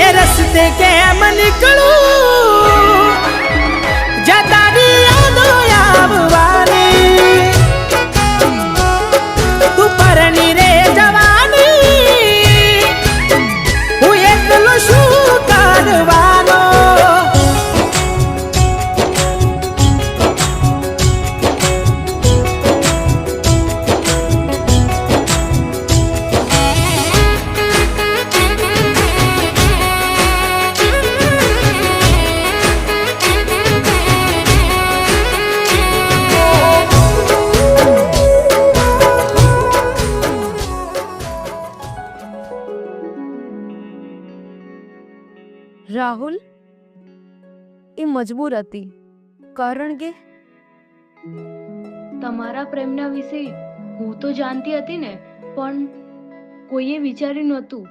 એ રસ્તે કેમ નીકળું જતારી યાદો આવવાની તું પરણી રે જવાની હું એકલો શું કરવાનો રાહુલ એ મજબૂર હતી, કારણ કે તમારા પ્રેમના વિશે હું તો જાણતી હતી ને, પણ કોઈએ વિચાર્યું નહોતું